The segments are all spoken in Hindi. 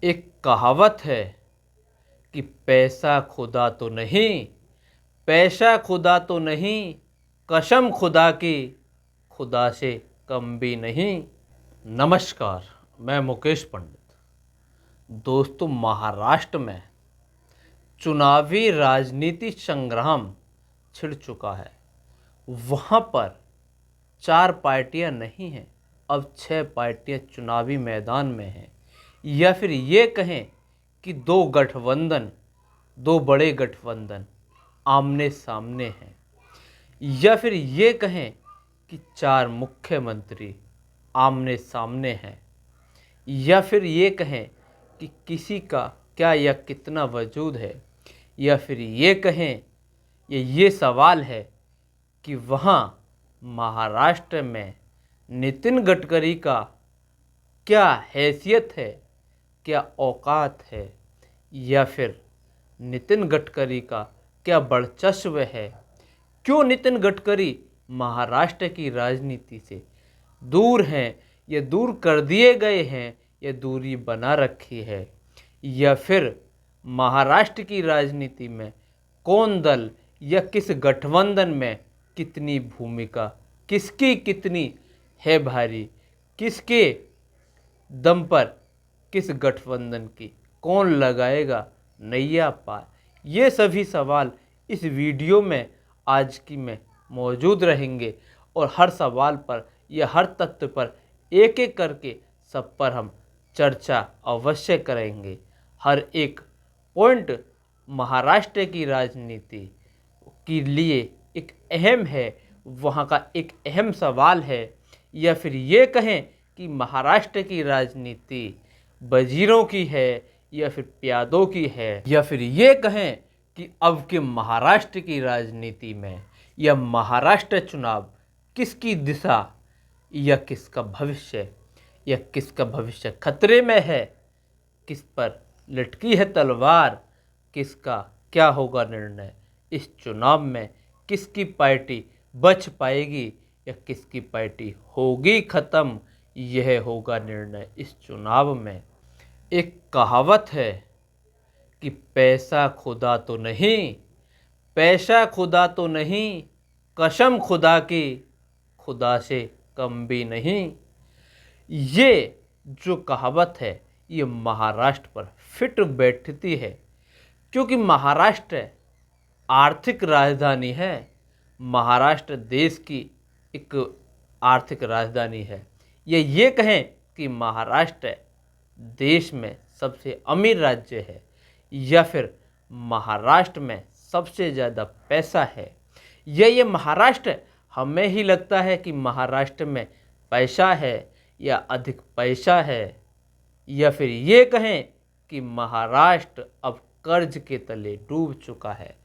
एक कहावत है कि पैसा खुदा तो नहीं, पैसा खुदा तो नहीं, कसम खुदा की, खुदा से कम भी नहीं। नमस्कार, मैं मुकेश पंडित। दोस्तों, महाराष्ट्र में चुनावी राजनीति संग्राम छिड़ चुका है। वहाँ पर 4 पार्टियां नहीं हैं, अब 6 पार्टियां चुनावी मैदान में हैं। या फिर ये कहें कि 2 गठबंधन, 2 बड़े गठबंधन आमने सामने हैं। या फिर ये कहें कि 4 मुख्यमंत्री आमने सामने हैं। या फिर ये कहें कि किसी का क्या या कितना वजूद है। या फिर ये कहें, ये सवाल है कि वहाँ महाराष्ट्र में नितिन गडकरी का क्या हैसियत है, क्या औकात है, या फिर नितिन गडकरी का क्या वर्चस्व है। क्यों नितिन गडकरी महाराष्ट्र की राजनीति से दूर हैं, या दूर कर दिए गए हैं, या दूरी बना रखी है। या फिर महाराष्ट्र की राजनीति में कौन दल या किस गठबंधन में कितनी भूमिका, किसकी कितनी है भारी, किसके दम पर किस गठबंधन की कौन लगाएगा नैया पार। ये सभी सवाल इस वीडियो में आज की में मौजूद रहेंगे और हर सवाल पर या हर तथ्य पर एक एक करके सब पर हम चर्चा अवश्य करेंगे। हर एक पॉइंट महाराष्ट्र की राजनीति के लिए एक अहम है, वहाँ का एक अहम सवाल है। या फिर ये कहें कि महाराष्ट्र की राजनीति वजीरों की है या फिर प्यादों की है। या फिर ये कहें कि अब के महाराष्ट्र की राजनीति में या महाराष्ट्र चुनाव किसकी दिशा या किसका भविष्य, या किसका भविष्य खतरे में है, किस पर लटकी है तलवार, किसका क्या होगा निर्णय इस चुनाव में, किसकी पार्टी बच पाएगी या किसकी पार्टी होगी ख़त्म, यह होगा निर्णय इस चुनाव में। एक कहावत है कि पैसा खुदा तो नहीं, पैसा खुदा तो नहीं, कसम खुदा की, खुदा से कम भी नहीं। ये जो कहावत है ये महाराष्ट्र पर फिट बैठती है, क्योंकि महाराष्ट्र आर्थिक राजधानी है। महाराष्ट्र देश की एक आर्थिक राजधानी है। ये कहें कि महाराष्ट्र देश में सबसे अमीर राज्य है, या फिर महाराष्ट्र में सबसे ज़्यादा पैसा है। ये महाराष्ट्र, हमें ही लगता है कि महाराष्ट्र में पैसा है या अधिक पैसा है। या फिर ये कहें कि महाराष्ट्र अब कर्ज के तले डूब चुका है।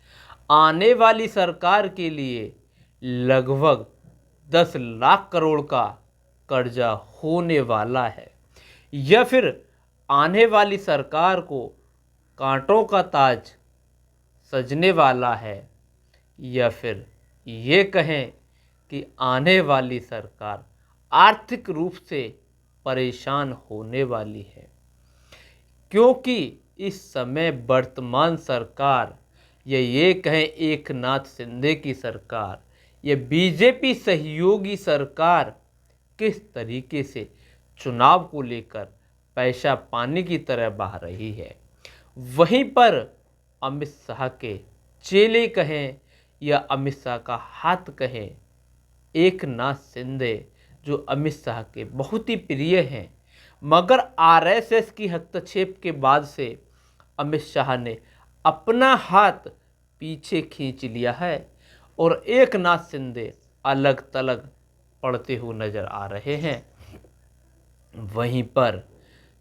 आने वाली सरकार के लिए लगभग 10 लाख करोड़ का कर्जा होने वाला है। या फिर आने वाली सरकार को कांटों का ताज सजने वाला है। या फिर ये कहें कि आने वाली सरकार आर्थिक रूप से परेशान होने वाली है, क्योंकि इस समय वर्तमान सरकार, ये कहें एकनाथ शिंदे की सरकार, ये बीजेपी सहयोगी सरकार किस तरीके से चुनाव को लेकर पैसा पानी की तरह बहा रही है। वहीं पर अमित शाह के चेले कहें या अमित शाह का हाथ कहें, एकनाथ शिंदे जो अमित शाह के बहुत ही प्रिय हैं, मगर आरएसएस की हस्तक्षेप के बाद से अमित शाह ने अपना हाथ पीछे खींच लिया है और एकनाथ शिंदे अलग तलग पड़ते हुए नजर आ रहे हैं। वहीं पर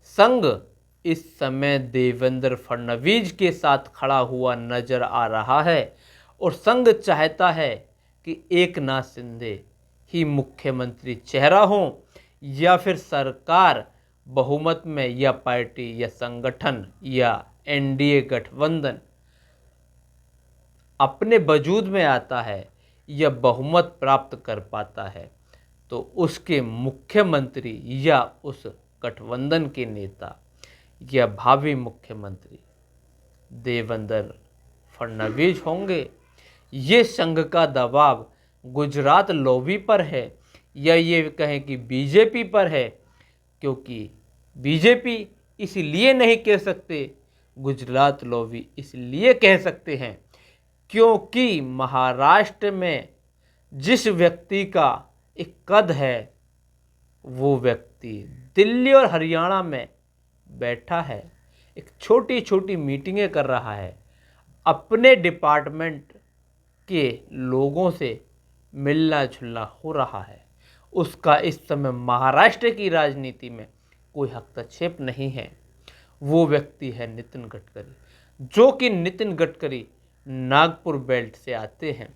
संघ इस समय देवेंद्र फडणवीस के साथ खड़ा हुआ नजर आ रहा है और संघ चाहता है कि एकनाथ शिंदे ही मुख्यमंत्री चेहरा हो, या फिर सरकार बहुमत में या पार्टी या संगठन या एनडीए गठबंधन अपने वजूद में आता है या बहुमत प्राप्त कर पाता है, तो उसके मुख्यमंत्री या उस गठबंधन के नेता या भावी मुख्यमंत्री देवेंद्र फडणवीस होंगे? ये संघ का दबाव गुजरात लॉबी पर है या ये कहें कि बीजेपी पर है? क्योंकि बीजेपी इसलिए नहीं कह सकते, गुजरात लॉबी इसलिए कह सकते हैं क्योंकि महाराष्ट्र में जिस व्यक्ति का एक कद है, वो व्यक्ति दिल्ली और हरियाणा में बैठा है, एक छोटी छोटी मीटिंगें कर रहा है, अपने डिपार्टमेंट के लोगों से मिलना जुलना हो रहा है। उसका इस समय महाराष्ट्र की राजनीति में कोई हस्तक्षेप नहीं है। वो व्यक्ति है नितिन गडकरी, जो कि नितिन गडकरी नागपुर बेल्ट से आते हैं,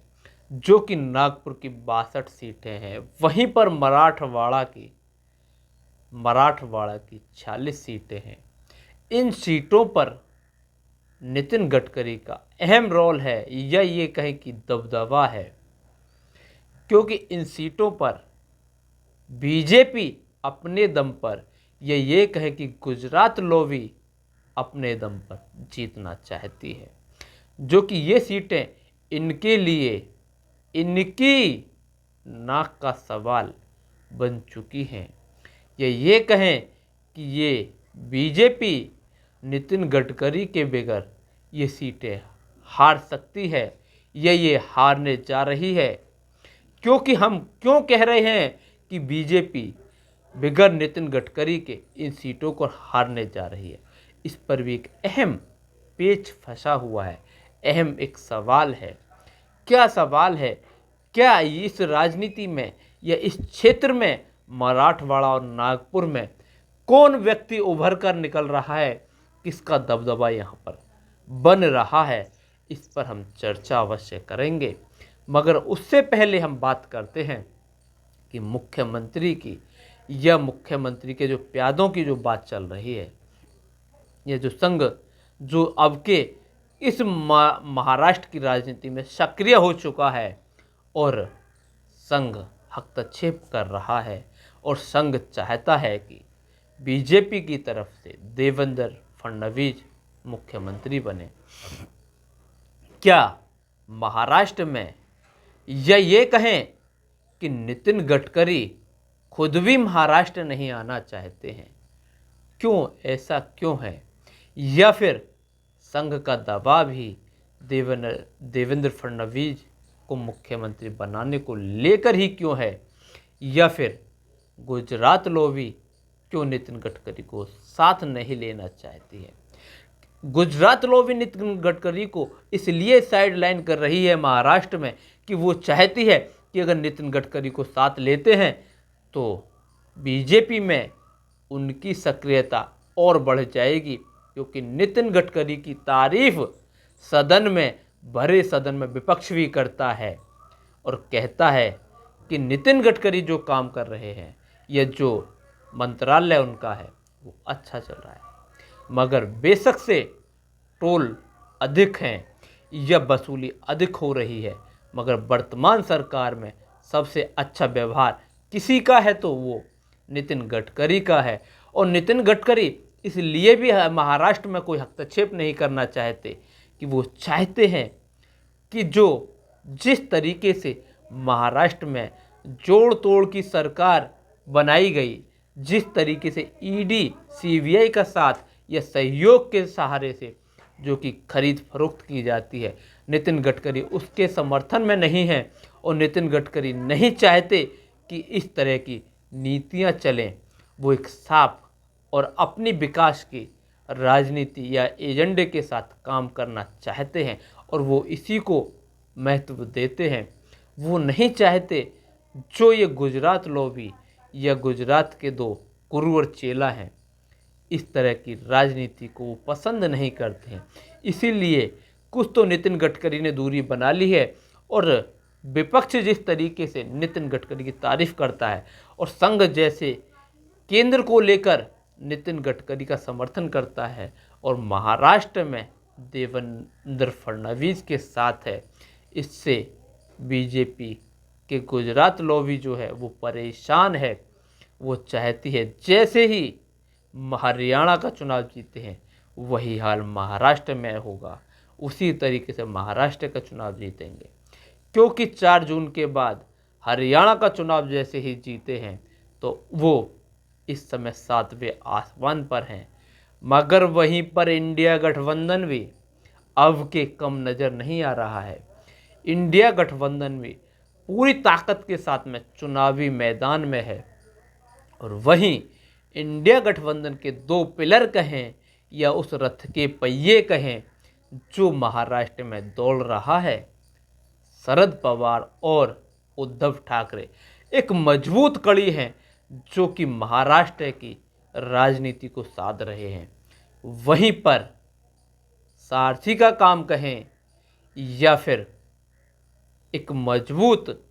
जो कि नागपुर की 62 सीटें हैं, वहीं पर मराठवाड़ा की 46 सीटें हैं। इन सीटों पर नितिन गडकरी का अहम रोल है या ये कहें कि दबदबा है, क्योंकि इन सीटों पर बीजेपी अपने दम पर या ये कहे कि गुजरात लॉबी अपने दम पर जीतना चाहती है, जो कि ये सीटें इनके लिए इनकी नाक का सवाल बन चुकी हैं। या ये कहें कि ये बीजेपी नितिन गडकरी के बगैर ये सीटें हार सकती है या ये हारने जा रही है। क्योंकि हम क्यों कह रहे हैं कि बीजेपी बगैर नितिन गडकरी के इन सीटों को हारने जा रही है, इस पर भी एक अहम पेच फंसा हुआ है, अहम एक सवाल है। क्या सवाल है? क्या इस राजनीति में या इस क्षेत्र में मराठवाड़ा और नागपुर में कौन व्यक्ति उभर कर निकल रहा है, किसका दबदबा यहाँ पर बन रहा है, इस पर हम चर्चा अवश्य करेंगे। मगर उससे पहले हम बात करते हैं कि मुख्यमंत्री की या मुख्यमंत्री के जो प्यादों की जो बात चल रही है, ये जो संघ जो अब के इस महाराष्ट्र की राजनीति में सक्रिय हो चुका है और संघ हस्तक्षेप कर रहा है और संघ चाहता है कि बीजेपी की तरफ से देवेंद्र फडणवीस मुख्यमंत्री बने। क्या महाराष्ट्र में या ये कहें कि नितिन गडकरी खुद भी महाराष्ट्र नहीं आना चाहते हैं? क्यों, ऐसा क्यों है? या फिर संघ का दबाव ही देवेंद्र फडणवीस को मुख्यमंत्री बनाने को लेकर ही क्यों है? या फिर गुजरात लॉबी क्यों नितिन गडकरी को साथ नहीं लेना चाहती है? गुजरात लॉबी नितिन गडकरी को इसलिए साइड लाइन कर रही है महाराष्ट्र में कि वो चाहती है कि अगर नितिन गडकरी को साथ लेते हैं तो बीजेपी में उनकी सक्रियता और बढ़ जाएगी, क्योंकि नितिन गडकरी की तारीफ सदन में, भरे सदन में विपक्ष भी करता है और कहता है कि नितिन गडकरी जो काम कर रहे हैं या जो मंत्रालय उनका है वो अच्छा चल रहा है। मगर बेशक से टोल अधिक हैं या वसूली अधिक हो रही है, मगर वर्तमान सरकार में सबसे अच्छा व्यवहार किसी का है तो वो नितिन गडकरी का है। और नितिन गडकरी इसलिए भी महाराष्ट्र में कोई हस्तक्षेप नहीं करना चाहते कि वो चाहते हैं कि जो जिस तरीके से महाराष्ट्र में जोड़ तोड़ की सरकार बनाई गई, जिस तरीके से ईडी सीबीआई का साथ या सहयोग के सहारे से जो कि खरीद फरोख्त की जाती है, नितिन गडकरी उसके समर्थन में नहीं है और नितिन गडकरी नहीं चाहते कि इस तरह की नीतियां चलें। वो एक साफ और अपनी विकास की राजनीति या एजेंडे के साथ काम करना चाहते हैं और वो इसी को महत्व देते हैं। वो नहीं चाहते जो ये गुजरात लॉबी या गुजरात के दो गुरु और चेला हैं, इस तरह की राजनीति को वो पसंद नहीं करते हैं। इसीलिए कुछ तो नितिन गडकरी ने दूरी बना ली है और विपक्ष जिस तरीके से नितिन गडकरी की तारीफ करता है और संघ जैसे केंद्र को लेकर नितिन गडकरी का समर्थन करता है और महाराष्ट्र में देवेंद्र फडणवीस के साथ है, इससे बीजेपी के गुजरात लॉबी जो है वो परेशान है। वो चाहती है जैसे ही हरियाणा का चुनाव जीते हैं, वही हाल महाराष्ट्र में होगा। उसी तरीके से महाराष्ट्र का चुनाव जीतेंगे, क्योंकि 4 जून के बाद हरियाणा का चुनाव जैसे ही जीते हैं तो वो इस समय 7वें आसमान पर हैं। मगर वहीं पर इंडिया गठबंधन भी अब के कम नज़र नहीं आ रहा है। इंडिया गठबंधन भी पूरी ताकत के साथ में चुनावी मैदान में है, और वहीं इंडिया गठबंधन के 2 पिलर कहें या उस रथ के पहिए कहें जो महाराष्ट्र में दौड़ रहा है, शरद पवार और उद्धव ठाकरे एक मजबूत कड़ी हैं जो कि महाराष्ट्र की राजनीति को साध रहे हैं। वहीं पर सारथी का काम कहें या फिर एक मजबूत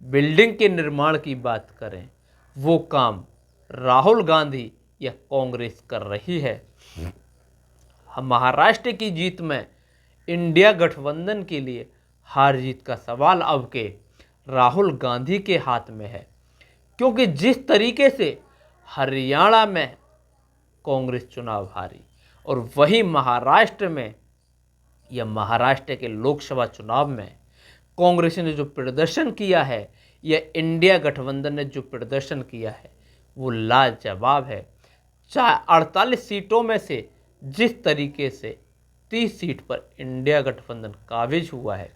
बिल्डिंग के निर्माण की बात करें, वो काम राहुल गांधी या कांग्रेस कर रही है। महाराष्ट्र की जीत में इंडिया गठबंधन के लिए हार जीत का सवाल अब के राहुल गांधी के हाथ में है, क्योंकि जिस तरीके से हरियाणा में कांग्रेस चुनाव हारी और वही महाराष्ट्र में या महाराष्ट्र के लोकसभा चुनाव में कांग्रेस ने जो प्रदर्शन किया है या इंडिया गठबंधन ने जो प्रदर्शन किया है वो लाजवाब है। 48 सीटों में से जिस तरीके से 30 सीट पर इंडिया गठबंधन काबिज हुआ है,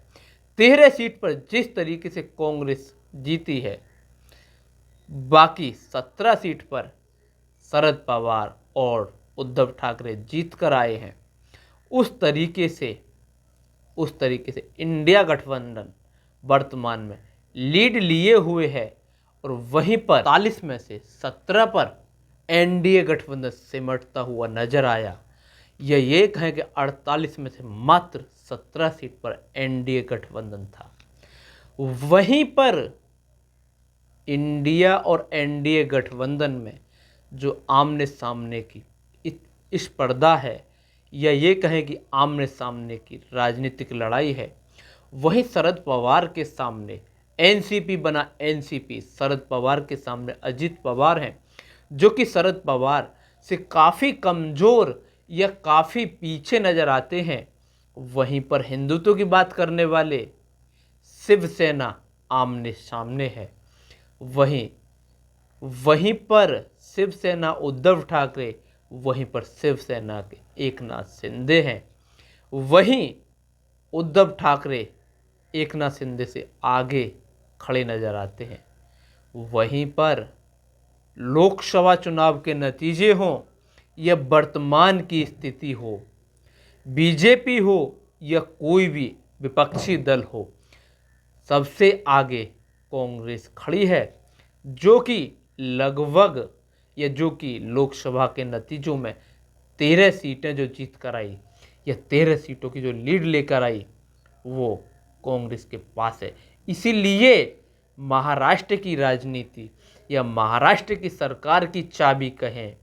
13 सीट पर जिस तरीके से कांग्रेस जीती है, बाकी 17 सीट पर शरद पवार और उद्धव ठाकरे जीत कर आए हैं। उस तरीके से इंडिया गठबंधन वर्तमान में लीड लिए हुए है, और वहीं पर 40 में से 17 पर एनडीए गठबंधन सिमटता हुआ नजर आया। ये कहें कि 48 में से मात्र 17 सीट पर एनडीए गठबंधन था। वहीं पर इंडिया और एनडीए गठबंधन में जो आमने सामने की स्पर्धा है या ये कहें कि आमने सामने की राजनीतिक लड़ाई है, वही शरद पवार के सामने एनसीपी बना एनसीपी, शरद पवार के सामने अजित पवार हैं जो कि शरद पवार से काफ़ी कमज़ोर या काफ़ी पीछे नज़र आते हैं। वहीं पर हिंदुत्व की बात करने वाले शिवसेना आमने सामने है। वहीं पर शिवसेना उद्धव ठाकरे, वहीं पर शिवसेना के एकनाथ शिंदे हैं। वहीं उद्धव ठाकरे एकनाथ शिंदे से आगे खड़े नजर आते हैं। वहीं पर लोकसभा चुनाव के नतीजे हों या वर्तमान की स्थिति हो, बीजेपी हो या कोई भी विपक्षी दल हो, सबसे आगे कांग्रेस खड़ी है, जो कि लगभग या जो कि लोकसभा के नतीजों में 13 सीटें जो जीत कर आई या 13 सीटों की जो लीड लेकर आई वो कांग्रेस के पास है। इसीलिए महाराष्ट्र की राजनीति या महाराष्ट्र की सरकार की चाबी कहें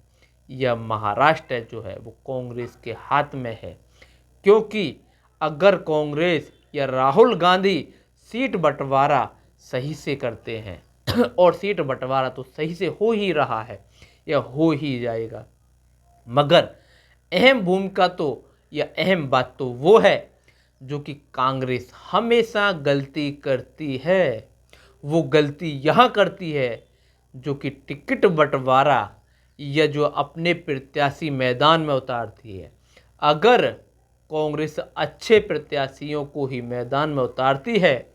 या महाराष्ट्र जो है वो कांग्रेस के हाथ में है, क्योंकि अगर कांग्रेस या राहुल गांधी सीट बंटवारा सही से करते हैं और सीट बंटवारा तो सही से हो ही रहा है या हो ही जाएगा, मगर अहम भूमिका तो या अहम बात तो वो है जो कि कांग्रेस हमेशा गलती करती है। वो गलती यहाँ करती है जो कि टिकट बंटवारा या जो अपने प्रत्याशी मैदान में उतारती है। अगर कांग्रेस अच्छे प्रत्याशियों को ही मैदान में उतारती है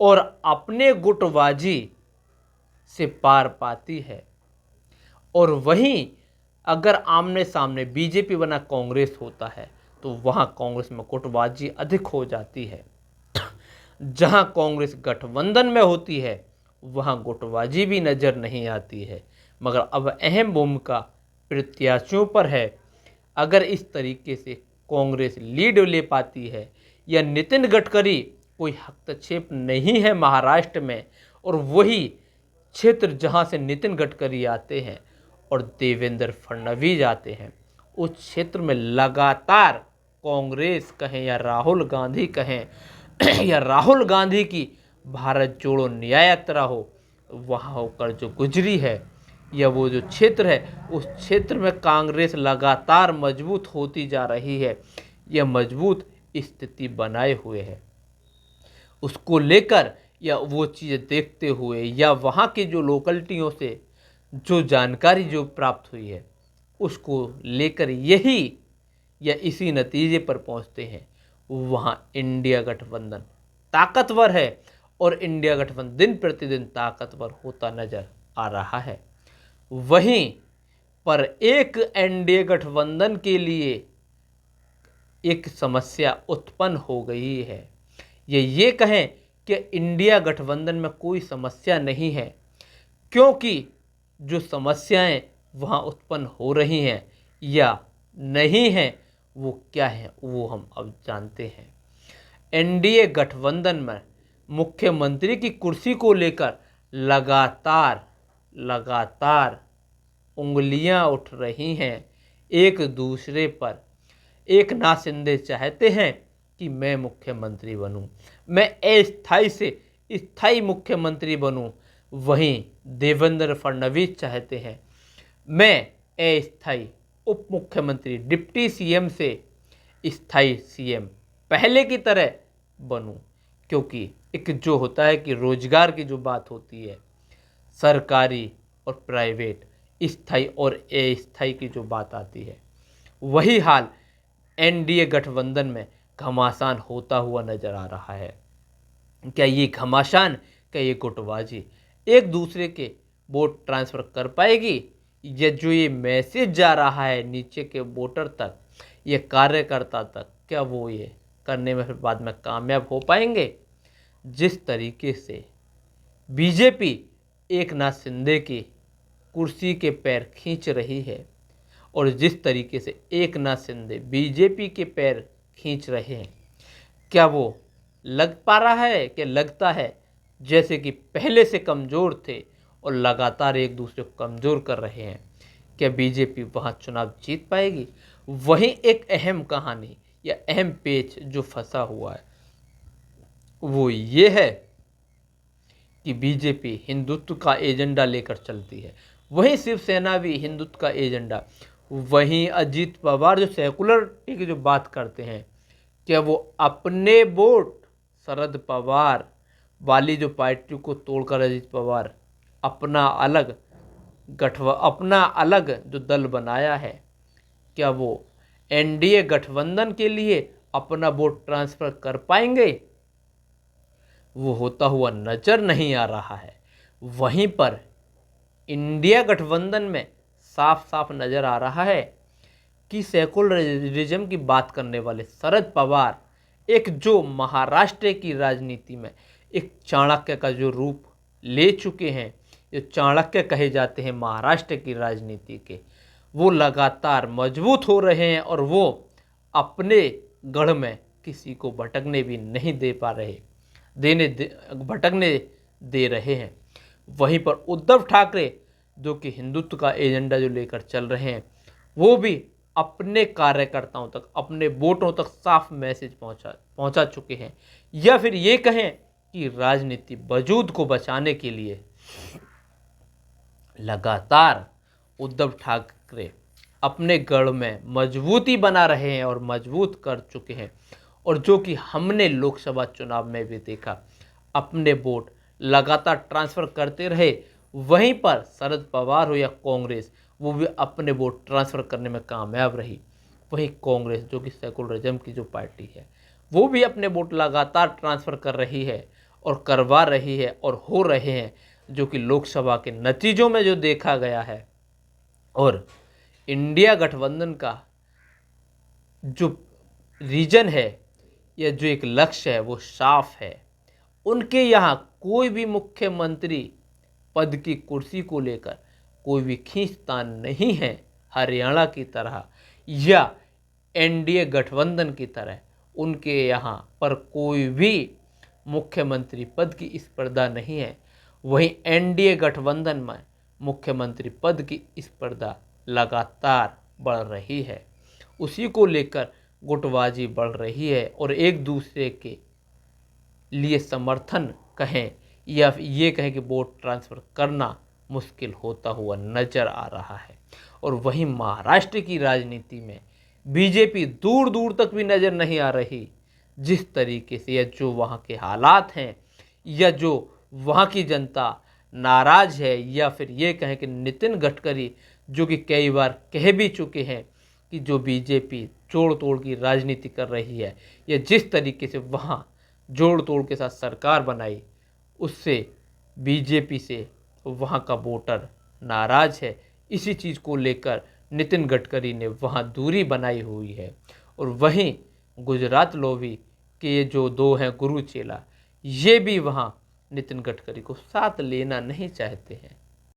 और अपने गुटबाजी से पार पाती है, और वहीं अगर आमने सामने बीजेपी बना कांग्रेस होता है तो वहाँ कांग्रेस में गुटबाजी अधिक हो जाती है। जहाँ कांग्रेस गठबंधन में होती है वहाँ गुटबाजी भी नज़र नहीं आती है। मगर अब अहम भूमिका प्रत्याशियों पर है। अगर इस तरीके से कांग्रेस लीड ले पाती है या नितिन गडकरी कोई हस्तक्षेप नहीं है महाराष्ट्र में, और वही क्षेत्र जहाँ से नितिन गडकरी आते हैं और देवेंद्र फडणवीस आते हैं, उस क्षेत्र में लगातार कांग्रेस कहें या राहुल गांधी कहें या राहुल गांधी की भारत जोड़ो न्याय यात्रा हो, वहाँ होकर जो गुजरी है, या वो जो क्षेत्र है उस क्षेत्र में कांग्रेस लगातार मजबूत होती जा रही है, यह मजबूत स्थिति बनाए हुए है। उसको लेकर या वो चीज़ें देखते हुए या वहाँ की जो लोकलिटियों से जो जानकारी जो प्राप्त हुई है उसको लेकर यही या इसी नतीजे पर पहुँचते हैं। वहाँ इंडिया गठबंधन ताकतवर है और इंडिया गठबंधन दिन प्रतिदिन ताकतवर होता नजर आ रहा है। वहीं पर एक एनडीए गठबंधन के लिए एक समस्या उत्पन्न हो गई है। ये कहें कि इंडिया गठबंधन में कोई समस्या नहीं है, क्योंकि जो समस्याएं वहाँ उत्पन्न हो रही हैं या नहीं हैं वो क्या है वो हम अब जानते हैं। एनडीए गठबंधन में मुख्यमंत्री की कुर्सी को लेकर लगातार उंगलियां उठ रही हैं एक दूसरे पर। एक नाथ शिंदे चाहते हैं कि मैं मुख्यमंत्री बनूं, मैं अस्थाई से स्थायी मुख्यमंत्री बनूं। वहीं देवेंद्र फडणवीस चाहते हैं मैं अस्थाई उप मुख्यमंत्री डिप्टी सीएम से स्थायी सीएम पहले की तरह बनूं। क्योंकि एक जो होता है कि रोजगार की जो बात होती है, सरकारी और प्राइवेट, स्थायी और अस्थायी की जो बात आती है, वही हाल एनडीए गठबंधन में घमासान होता हुआ नजर आ रहा है। क्या ये घमासान, क्या ये गुटबाजी एक दूसरे के वोट ट्रांसफ़र कर पाएगी? या जो ये मैसेज जा रहा है नीचे के वोटर तक, ये कार्यकर्ता तक, क्या वो ये करने में फिर बाद में कामयाब हो पाएंगे? जिस तरीके से बीजेपी एक नाथ शिंदे की कुर्सी के पैर खींच रही है और जिस तरीके से एक नाथ शिंदे बीजेपी के पैर खींच रहे हैं, क्या वो लग पा रहा है कि लगता है जैसे कि पहले से कमज़ोर थे और लगातार एक दूसरे को कमज़ोर कर रहे हैं? क्या बीजेपी वहाँ चुनाव जीत पाएगी? वहीं एक अहम कहानी या अहम पेच जो फंसा हुआ है वो ये है कि बीजेपी हिंदुत्व का एजेंडा लेकर चलती है, वहीं शिवसेना भी हिंदुत्व का एजेंडा, वहीं अजीत पवार जो सेकुलरिटी की जो बात करते हैं, क्या वो अपने वोट शरद पवार वाली जो पार्टी को तोड़कर अजीत पवार अपना अलग जो दल बनाया है, क्या वो एनडीए गठबंधन के लिए अपना वोट ट्रांसफ़र कर पाएंगे? वो होता हुआ नजर नहीं आ रहा है। वहीं पर इंडिया गठबंधन में साफ साफ नजर आ रहा है कि सेकुलरिज्म की बात करने वाले शरद पवार एक जो महाराष्ट्र की राजनीति में एक चाणक्य का जो रूप ले चुके हैं, जो चाणक्य कहे जाते हैं महाराष्ट्र की राजनीति के, वो लगातार मजबूत हो रहे हैं और वो अपने गढ़ में किसी को भटकने भी नहीं दे पा रहे भटकने दे रहे हैं। वहीं पर उद्धव ठाकरे जो कि हिंदुत्व का एजेंडा जो लेकर चल रहे हैं, वो भी अपने कार्यकर्ताओं तक, अपने वोटरों तक साफ मैसेज पहुंचा चुके हैं। या फिर ये कहें कि राजनीति वजूद को बचाने के लिए लगातार उद्धव ठाकरे अपने गढ़ में मजबूती बना रहे हैं और मजबूत कर चुके हैं। और जो कि हमने लोकसभा चुनाव में भी देखा, अपने वोट लगातार ट्रांसफ़र करते रहे। वहीं पर शरद पवार हो या कांग्रेस, वो भी अपने वोट ट्रांसफ़र करने में कामयाब रही। वहीं कांग्रेस जो कि सेकुलरिज्म की जो पार्टी है, वो भी अपने वोट लगातार ट्रांसफ़र कर रही है और करवा रही है और हो रहे हैं, जो कि लोकसभा के नतीजों में जो देखा गया है। और इंडिया गठबंधन का जो रीजन है या जो एक लक्ष्य है वो साफ है। उनके यहाँ कोई भी मुख्यमंत्री पद की कुर्सी को लेकर कोई भी खींचतान नहीं है हरियाणा की तरह या एनडीए गठबंधन की तरह। उनके यहाँ पर कोई भी मुख्यमंत्री पद की स्पर्धा नहीं है। वहीं एनडीए गठबंधन में मुख्यमंत्री पद की स्पर्धा लगातार बढ़ रही है। उसी को लेकर गुटबाजी बढ़ रही है और एक दूसरे के लिए समर्थन कहें या ये कहें कि वोट ट्रांसफ़र करना मुश्किल होता हुआ नजर आ रहा है। और वहीं महाराष्ट्र की राजनीति में बीजेपी दूर दूर तक भी नजर नहीं आ रही। जिस तरीके से या जो वहाँ के हालात हैं या जो वहाँ की जनता नाराज है, या फिर ये कहें कि नितिन गडकरी जो कि कई बार कह भी चुके हैं कि जो बीजेपी जोड़ तोड़ की राजनीति कर रही है, या जिस तरीके से वहाँ जोड़ तोड़ के साथ सरकार बनाई, उससे बीजेपी से वहाँ का वोटर नाराज है। इसी चीज़ को लेकर नितिन गडकरी ने वहाँ दूरी बनाई हुई है। और वहीं गुजरात लॉबी के ये जो दो हैं गुरु चेला, ये भी वहाँ नितिन गडकरी को साथ लेना नहीं चाहते हैं।